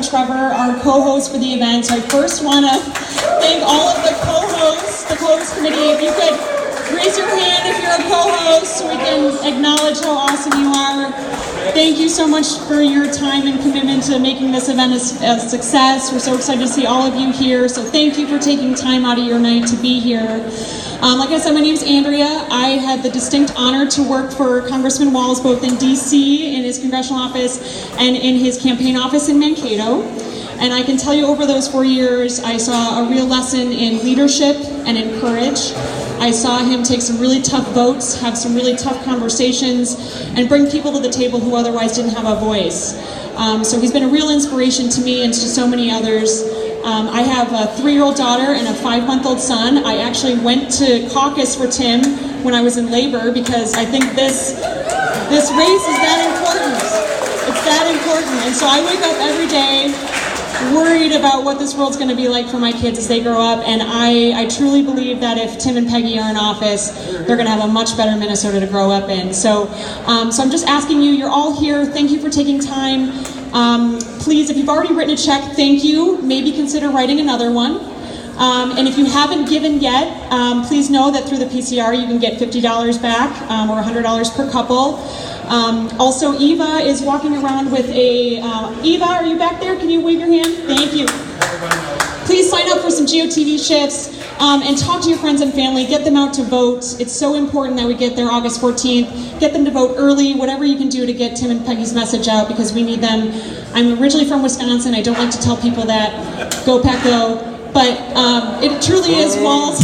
and Trevor, our co-hosts for the event. So I first want to thank all of the co-hosts, the co-host committee. If you could raise your hand if you're a co-host so we can acknowledge how awesome you are. Thank you so much for your time and commitment to making this event a success. We're so excited to see all of you here. So thank you for taking time out of your night to be here. Like I said, my name is Andrea. I had the distinct honor to work for Congressman Walz both in D.C. in his congressional office and in his campaign office in Mankato. And I can tell you over those 4 years, I saw a real lesson in leadership and in courage. I saw him take some really tough votes, have some really tough conversations, and bring people to the table who otherwise didn't have a voice. So he's been a real inspiration to me and to so many others. I have a 3-year-old daughter and a 5-month-old son. I actually went to caucus for Tim when I was in labor because I think this race is that important. It's that important. And so I wake up every day worried about what this world's going to be like for my kids as they grow up, and I truly believe that if Tim and Peggy are in office, they're going to have a much better Minnesota to grow up in. So I'm just asking you, you're all here, thank you for taking time. Please, if you've already written a check, thank you. Maybe consider writing another one. And if you haven't given yet, please know that through the PCR you can get $50 back or $100 per couple. Also, Eva is walking around with a, Eva, are you back there? Can you wave your hand? Thank you. Please sign up for some GOTV shifts and talk to your friends and family. Get them out to vote. It's so important that we get there August 14th. Get them to vote early, whatever you can do to get Tim and Peggy's message out because we need them. I'm originally from Wisconsin. I don't like to tell people that. Go Pack Go. But it truly is Walz.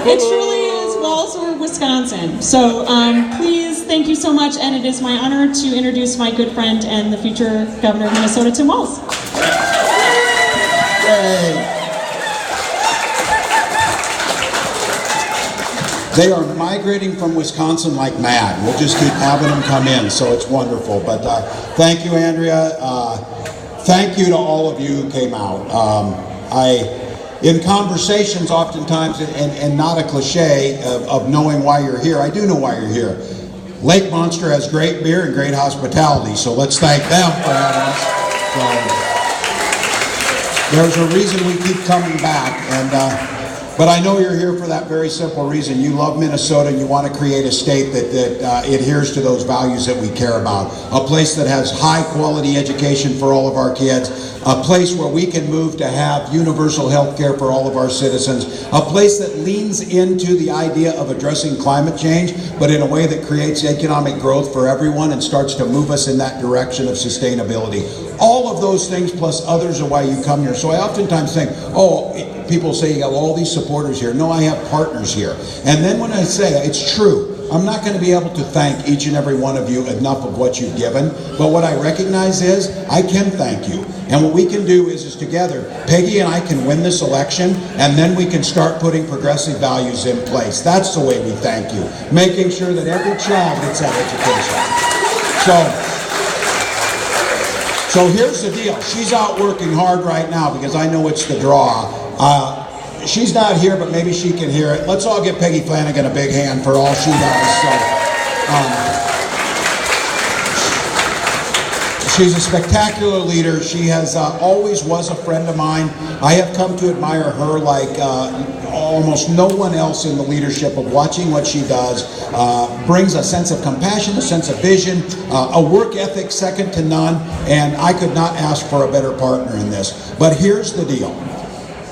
It truly is Walz or Wisconsin. So please, thank you so much, and it is my honor to introduce my good friend and the future governor of Minnesota, Tim Walz. Yay. They are migrating from Wisconsin like mad. We'll just keep having them come in, so it's wonderful. But thank you, Andrea. Thank you to all of you who came out. In conversations oftentimes, and not a cliche of knowing why you're here, I do know why you're here. Lake Monster has great beer and great hospitality, so let's thank them for having us. So, there's a reason we keep coming back, but I know you're here for that very simple reason. You love Minnesota and you want to create a state that adheres to those values that we care about. A place that has high quality education for all of our kids. A place where we can move to have universal health care for all of our citizens. A place that leans into the idea of addressing climate change, but in a way that creates economic growth for everyone and starts to move us in that direction of sustainability. All of those things plus others are why you come here. So I oftentimes think, people say you have all these supporters here. No, I have partners here. And then when I say it's true, I'm not going to be able to thank each and every one of you enough of what you've given, but what I recognize is I can thank you. And what we can do is together, Peggy and I can win this election, and then we can start putting progressive values in place. That's the way we thank you. Making sure that every child gets that education. So here's the deal. She's out working hard right now because I know it's the draw. She's not here, but maybe she can hear it. Let's all give Peggy Flanagan a big hand for all she does. She's a spectacular leader. She has always was a friend of mine. I have come to admire her like almost no one else in the leadership of watching what she does. Brings a sense of compassion, a sense of vision, a work ethic second to none, and I could not ask for a better partner in this. But here's the deal.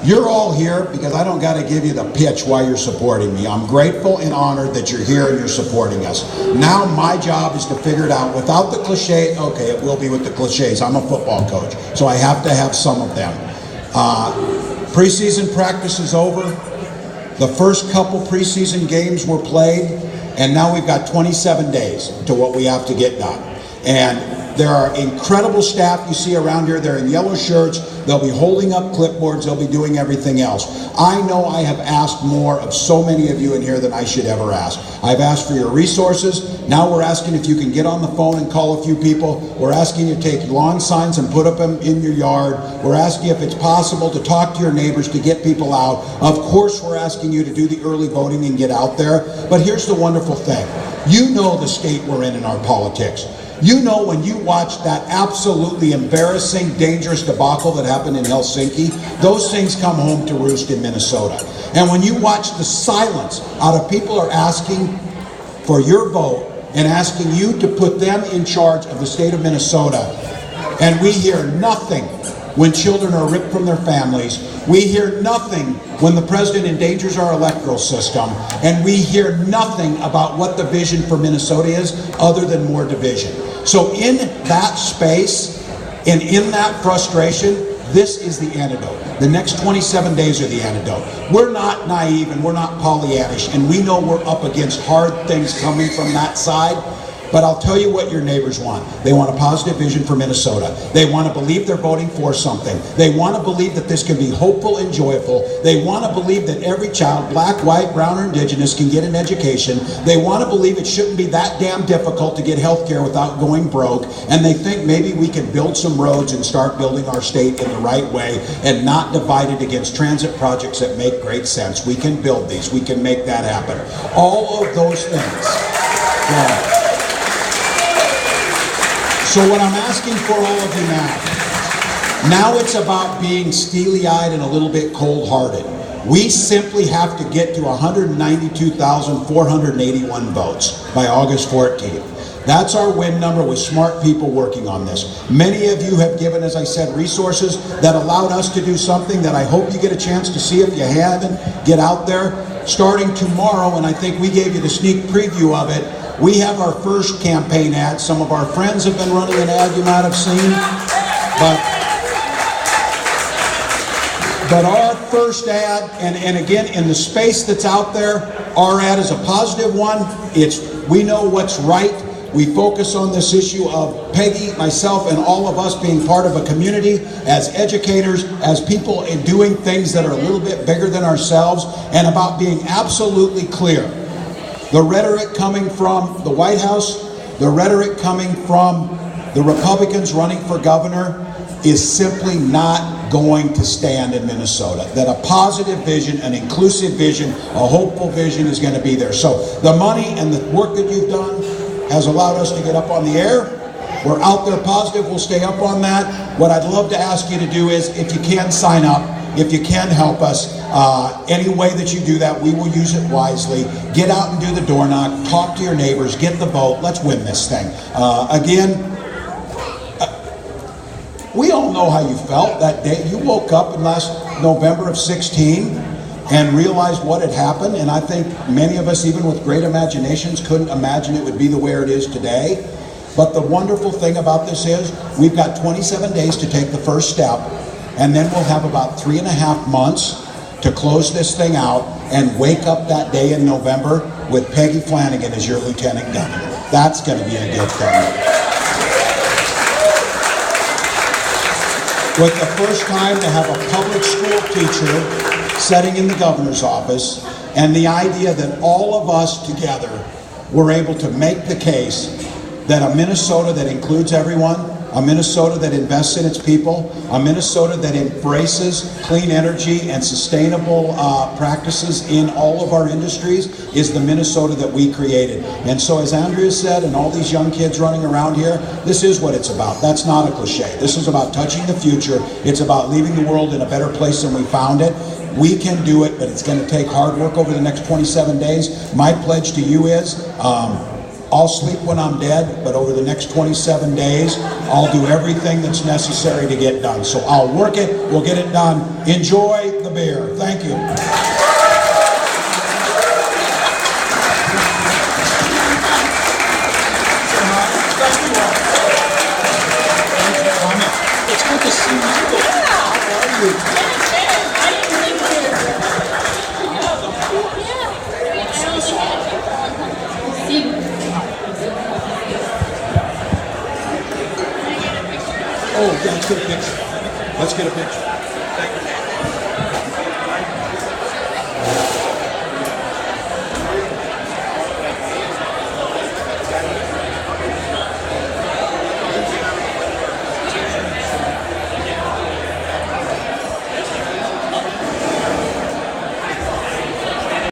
You're all here because I don't got to give you the pitch why you're supporting me. I'm grateful and honored that you're here and you're supporting us. Now my job is to figure it out without the cliche. Okay, it will be with the cliches. I'm a football coach, so I have to have some of them. Preseason practice is over. The first couple preseason games were played, and now we've got 27 days to what we have to get done. And there are incredible staff you see around here. They're in yellow shirts. They'll be holding up clipboards. They'll be doing everything else. I know I have asked more of so many of you in here than I should ever ask. I've asked for your resources. Now we're asking if you can get on the phone and call a few people. We're asking you to take lawn signs and put up them in your yard. We're asking if it's possible to talk to your neighbors to get people out. Of course, we're asking you to do the early voting and get out there. But here's the wonderful thing. You know the state we're in our politics. You know, when you watch that absolutely embarrassing, dangerous debacle that happened in Helsinki, those things come home to roost in Minnesota. And when you watch the silence out of people are asking for your vote and asking you to put them in charge of the state of Minnesota, and we hear nothing when children are ripped from their families, we hear nothing when the president endangers our electoral system, and we hear nothing about what the vision for Minnesota is other than more division. So in that space and in that frustration, this is the antidote. The next 27 days are the antidote. We're not naive and we're not Pollyannish, and we know we're up against hard things coming from that side. But I'll tell you what your neighbors want. They want a positive vision for Minnesota. They want to believe they're voting for something. They want to believe that this can be hopeful and joyful. They want to believe that every child, black, white, brown, or indigenous, can get an education. They want to believe it shouldn't be that damn difficult to get health care without going broke. And they think maybe we can build some roads and start building our state in the right way and not divided against transit projects that make great sense. We can build these. We can make that happen. All of those things. Yeah. So what I'm asking for all of you now it's about being steely-eyed and a little bit cold-hearted. We simply have to get to 192,481 votes by August 14th. That's our win number with smart people working on this. Many of you have given, as I said, resources that allowed us to do something that I hope you get a chance to see if you haven't. Get out there. Starting tomorrow, and I think we gave you the sneak preview of it, we have our first campaign ad. Some of our friends have been running an ad you might have seen. But our first ad, and again, in the space that's out there, our ad is a positive one. We know what's right. We focus on this issue of Peggy, myself, and all of us being part of a community as educators, as people in doing things that are a little bit bigger than ourselves, and about being absolutely clear. The rhetoric coming from the White House, the rhetoric coming from the Republicans running for governor is simply not going to stand in Minnesota. That a positive vision, an inclusive vision, a hopeful vision is going to be there. So the money and the work that you've done has allowed us to get up on the air. We're out there positive. We'll stay up on that. What I'd love to ask you to do is, if you can, sign up. If you can help us, any way that you do that, we will use it wisely. Get out and do the door knock. Talk to your neighbors. Get the vote. Let's win this thing. We all know how you felt that day. You woke up in last November of 16 and realized what had happened. And I think many of us, even with great imaginations, couldn't imagine it would be the way it is today. But the wonderful thing about this is we've got 27 days to take the first step. And then we'll have about 3.5 months to close this thing out and wake up that day in November with Peggy Flanagan as your lieutenant governor. That's going to be a good thing. With the first time to have a public school teacher sitting in the governor's office, and the idea that all of us together were able to make the case that a Minnesota that includes everyone, a Minnesota that invests in its people, a Minnesota that embraces clean energy and sustainable practices in all of our industries is the Minnesota that we created. And so, as Andrea said, and all these young kids running around here, this is what it's about. That's not a cliche. This is about touching the future. It's about leaving the world in a better place than we found it. We can do it, but it's going to take hard work over the next 27 days. My pledge to you is, I'll sleep when I'm dead, but over the next 27 days, I'll do everything that's necessary to get done. So I'll work it, we'll get it done. Enjoy the beer. Thank you. It's good to see you. How are you? Oh, yeah, let's get a picture. Let's get a picture.